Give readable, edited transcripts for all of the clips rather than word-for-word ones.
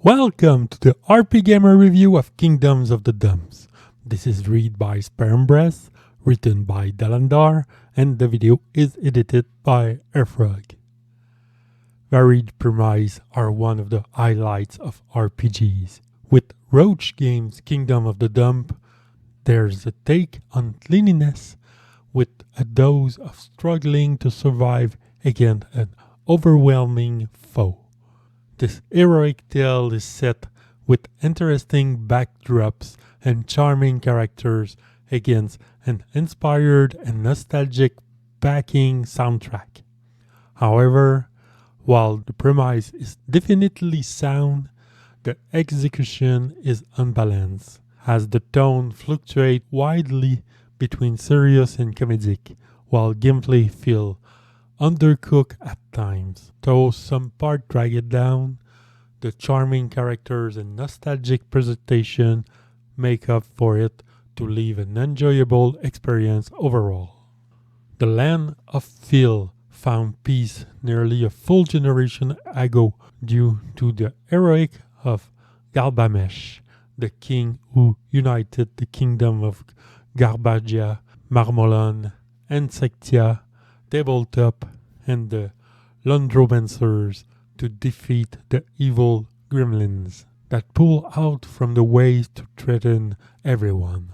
Welcome to the RPGamer review of Kingdoms of the Dumps. This is read by Spermbreath, written by Dalandar, and the video is edited by Airfrog. Varied premise are one of the highlights of RPGs. With Roach Games' Kingdom of the Dump, there's a take on cleanliness with a dose of struggling to survive against an overwhelming foe. This heroic tale is set with interesting backdrops and charming characters against an inspired and nostalgic backing soundtrack. However, while the premise is definitely sound, the execution is unbalanced, as the tone fluctuates widely between serious and comedic, while gameplay feels undercooked at times. Though some parts drag it down, the charming characters and nostalgic presentation make up for it to leave an enjoyable experience overall. The land of Phil found peace nearly a full generation ago due to the heroic of Galbamesh, the king who united the kingdom of Garbagia, Marmolon, Insectia, Tabletop, and the Lundromancers to defeat the evil gremlins that pull out from the ways to threaten everyone.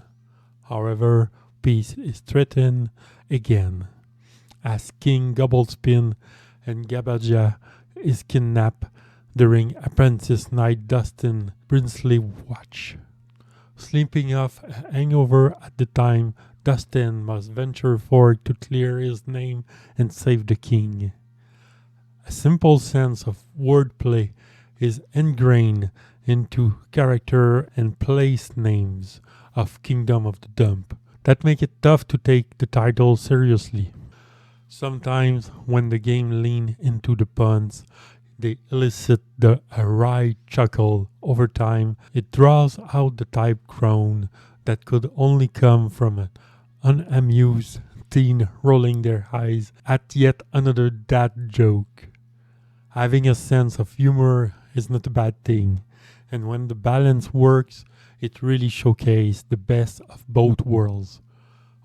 However, peace is threatened again, as King Gobblespin and Gabagia is kidnapped during Apprentice Knight Dustin princely watch. Sleeping off a hangover at the time, Dustin must venture forth to clear his name and save the king. A simple sense of wordplay is ingrained into character and place names of Kingdom of the Dump that make it tough to take the title seriously. Sometimes when the game leans into the puns, they elicit a wry chuckle. Over time, it draws out the type groan that could only come from an unamused teen rolling their eyes at yet another dad joke. Having a sense of humor is not a bad thing, and when the balance works, it really showcases the best of both worlds.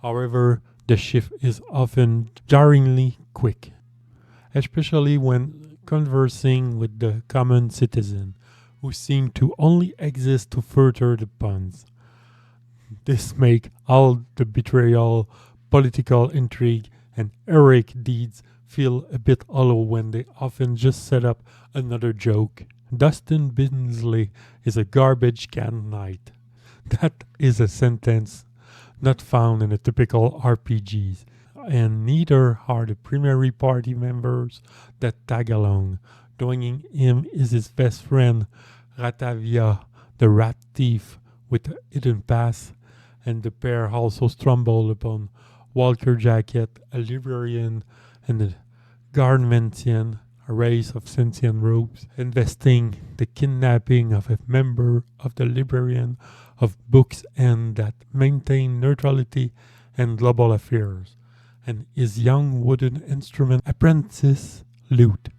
However, the shift is often jarringly quick, especially when conversing with the common citizen, who seem to only exist to further the puns. This makes all the betrayal, political intrigue, and heroic deeds feel a bit hollow when they often just set up another joke. Dustin Binsley is a garbage can knight. That is a sentence not found in a typical RPGs, and neither are the primary party members that tag along. Joining him is his best friend, Ratavia, the rat thief with a hidden pass, and the pair also stumble upon Walker Jacket, a librarian, and a Garmentian, a race of sentient rogues, investing the kidnapping of a member of the Librarian of Books and that maintain neutrality and global affairs, and his young wooden instrument apprentice, Lute.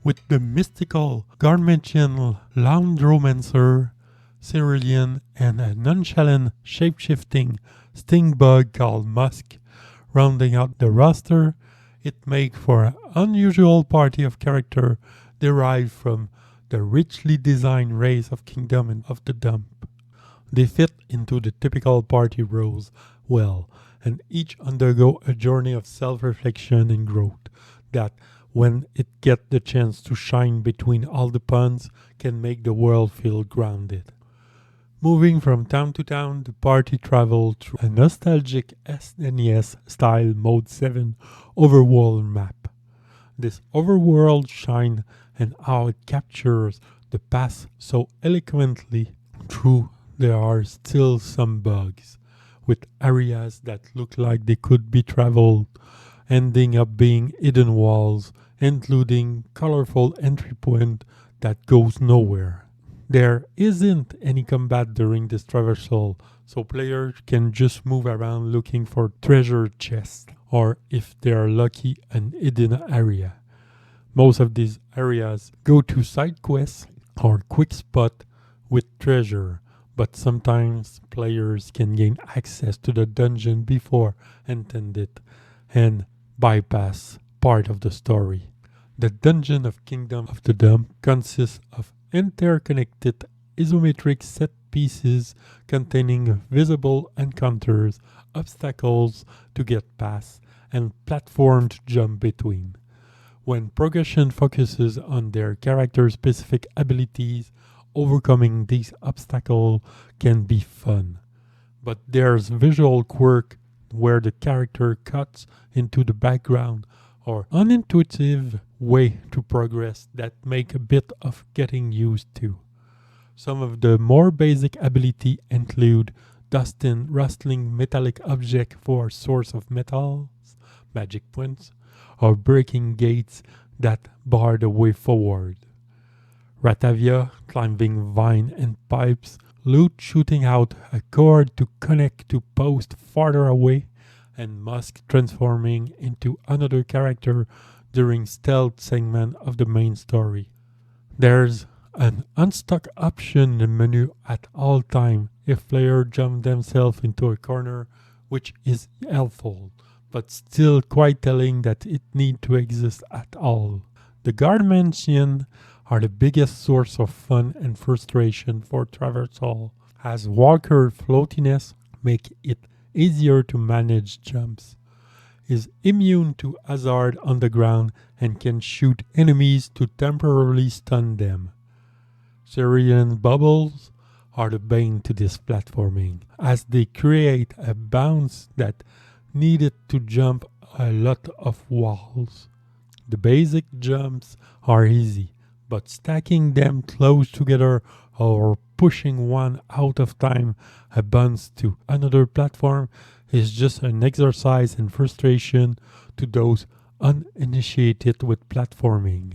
With the mystical Garmentian Laundromancer, Cerulean, and a nonchalant shape-shifting sting bug called Musk, rounding out the roster, it makes for an unusual party of character derived from the richly designed race of Kingdom of the Dump. They fit into the typical party roles well, and each undergo a journey of self-reflection and growth that, when it gets the chance to shine between all the puns, can make the world feel grounded. Moving from town to town, the party traveled through a nostalgic SNES-style Mode 7 overworld map. This overworld shines and how it captures the past so eloquently. True, there are still some bugs, with areas that look like they could be traveled, ending up being hidden walls, including colorful entry point that goes nowhere. There isn't any combat during this traversal, so players can just move around looking for treasure chests, or if they are lucky, an hidden area. Most of these areas go to side quests or quick spot with treasure, but sometimes players can gain access to the dungeon before intended and bypass part of the story. The dungeon of Kingdom of the Dumb consists of interconnected isometric set pieces containing visible encounters, obstacles to get past, and platform to jump between. When progression focuses on their character specific abilities, overcoming these obstacles can be fun. But there's visual quirk where the character cuts into the background or unintuitive way to progress that make a bit of getting used to. Some of the more basic ability include dusting rustling metallic object for source of metals, magic points, or breaking gates that bar the way forward. Ratavia climbing vine and pipes, loot shooting out a cord to connect to post farther away, and Musk transforming into another character during stealth segment of the main story. There's an unstuck option in the menu at all time if players jump themselves into a corner, which is helpful, but still quite telling that it need to exist at all. The guard mansion are the biggest source of fun and frustration for traversal, as walker floatiness make it easier to manage jumps, is immune to hazard on the ground and can shoot enemies to temporarily stun them. Syrian bubbles are the bane to this platforming, as they create a bounce that needed to jump a lot of walls. The basic jumps are easy, but stacking them close together or pushing one out of time a bounce to another platform is just an exercise in frustration to those uninitiated with platforming.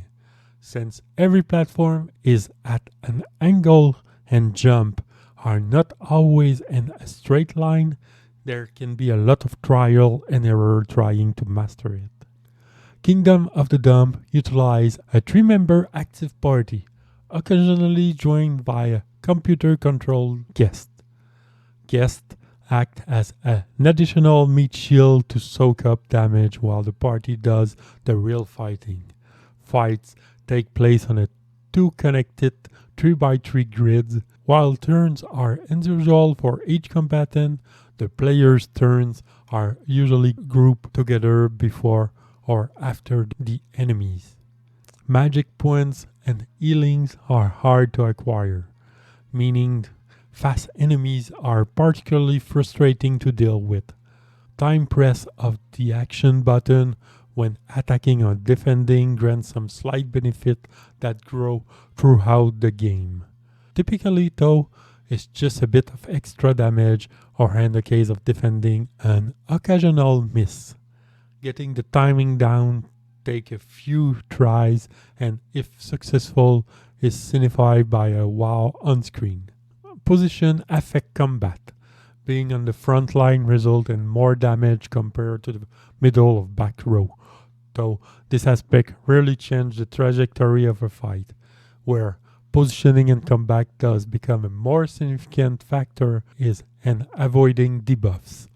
Since every platform is at an angle and jump are not always in a straight line, there can be a lot of trial and error trying to master it. Kingdom of the Dumb utilize a 3-member active party, occasionally joined by a computer-controlled guest. Guests act as an additional meat shield to soak up damage while the party does the real fighting. Fights take place on a 2 connected 3x3 grids. While turns are individual for each combatant, the player's turns are usually grouped together before or after the enemies. Magic points and healings are hard to acquire, meaning fast enemies are particularly frustrating to deal with. Time press of the action button when attacking or defending grants some slight benefit that grow throughout the game. Typically though, it's just a bit of extra damage or in the case of defending, an occasional miss. Getting the timing down take a few tries and if successful is signified by a wow on screen. Position affect combat. Being on the front line result in more damage compared to the middle of back row, though this aspect rarely changes the trajectory of a fight, where positioning in combat does become a more significant factor is in avoiding debuffs,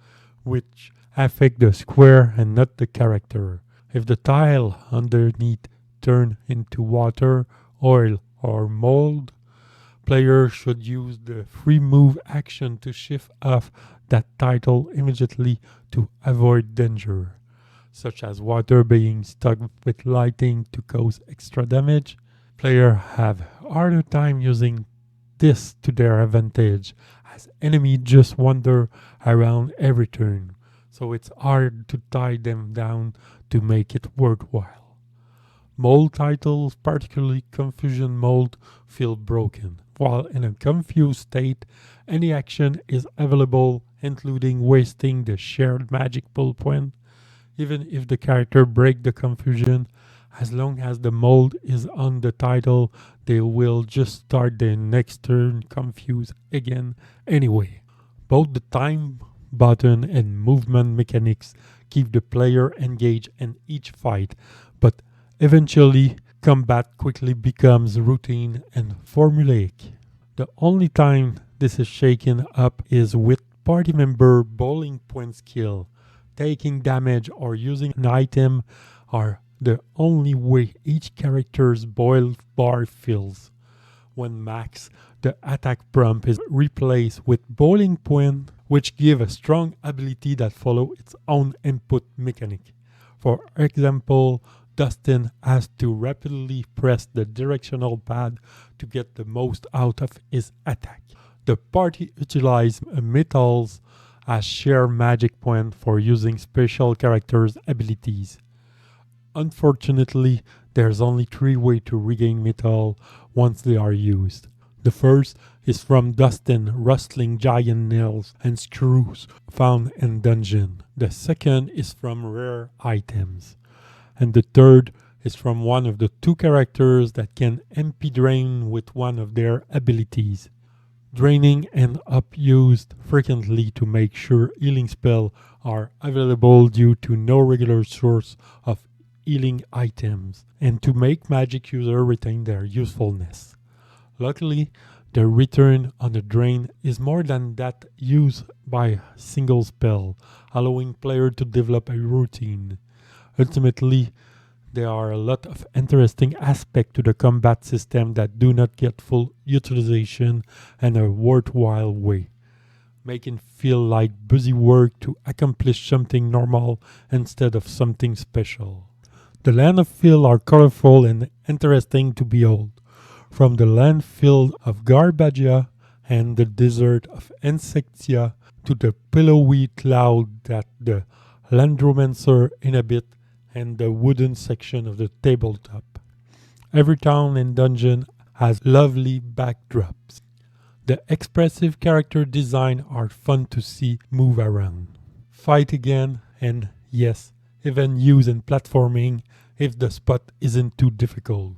which affect the square and not the character. If the tile underneath turn into water, oil, or mold, players should use the free move action to shift off that title immediately to avoid danger, such as water being stuck with lighting to cause extra damage. Players have harder time using this to their advantage, as enemies just wander around every turn, so it's hard to tie them down to make it worthwhile. Mold titles, particularly Confusion Mold, feel broken. While in a confused state, any action is available, including wasting the shared magic pull point. Even if the character breaks the confusion, as long as the mold is on the title, they will just start the next turn confused again anyway. Both the time button and movement mechanics keep the player engaged in each fight, but eventually Combat quickly becomes routine and formulaic. The only time this is shaken up is with party member bowling point skill. Taking damage or using an item are the only way each character's boil bar fills. When max, the attack prompt is replaced with bowling point, which give a strong ability that follow its own input mechanic. For example, Dustin has to rapidly press the directional pad to get the most out of his attack. The party utilizes metals as share magic point for using special characters' abilities. Unfortunately, there's only 3 ways to regain metal once they are used. The first is from Dustin rustling giant nails and screws found in dungeon. The second is from rare items. And the third is from one of the 2 characters that can MP drain with one of their abilities. Draining end up used frequently to make sure healing spells are available due to no regular source of healing items, and to make magic users retain their usefulness. Luckily, the return on the drain is more than that used by a single spell, allowing players to develop a routine. Ultimately, there are a lot of interesting aspects to the combat system that do not get full utilization in a worthwhile way, making it feel like busy work to accomplish something normal instead of something special. The landfills are colorful and interesting to behold, from the landfill of Garbagia and the desert of Insectia to the pillowy cloud that the Landromancer inhabit and the wooden section of the tabletop. Every town and dungeon has lovely backdrops. The expressive character design are fun to see move around. Fight again, and yes, even use in platforming if the spot isn't too difficult.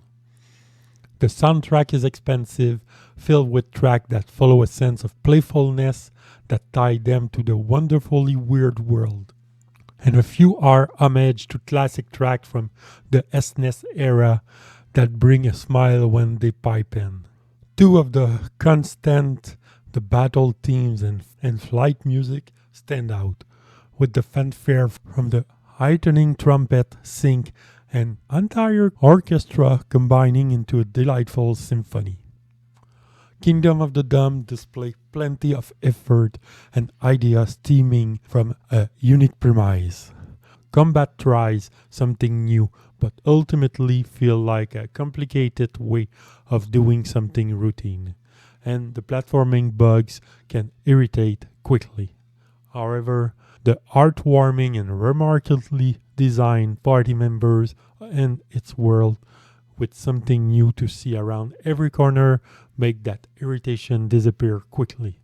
The soundtrack is expansive, filled with tracks that follow a sense of playfulness that tie them to the wonderfully weird world. And a few are homage to classic tracks from the SNES era that bring a smile when they pipe in. 2 of the constant, the battle themes and flight music stand out, with the fanfare from the heightening trumpet, sync, and entire orchestra combining into a delightful symphony. Kingdom of the Dome display plenty of effort and ideas stemming from a unique premise. Combat tries something new, but ultimately feel like a complicated way of doing something routine, and the platforming bugs can irritate quickly. However, the heartwarming and remarkably designed party members and its world with something new to see around every corner make that irritation disappear quickly.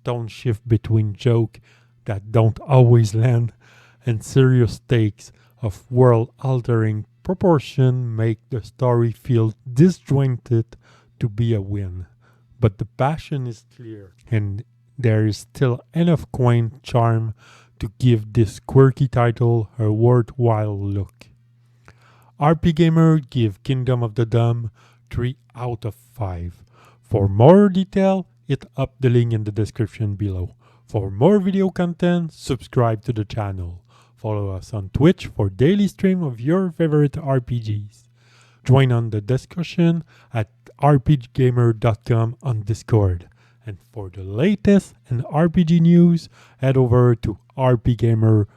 Tone shift between joke that don't always land and serious stakes of world-altering proportion make the story feel disjointed to be a win. But the passion is clear, and there is still enough quaint charm to give this quirky title a worthwhile look. RPGamer give Kingdom of the Dome 3 out of 5. For more detail, hit up the link in the description below. For more video content, subscribe to the channel. Follow us on Twitch for daily stream of your favorite RPGs. Join on the discussion at rpgamer.com on Discord. And for the latest in RPG news, head over to rpgamer.com.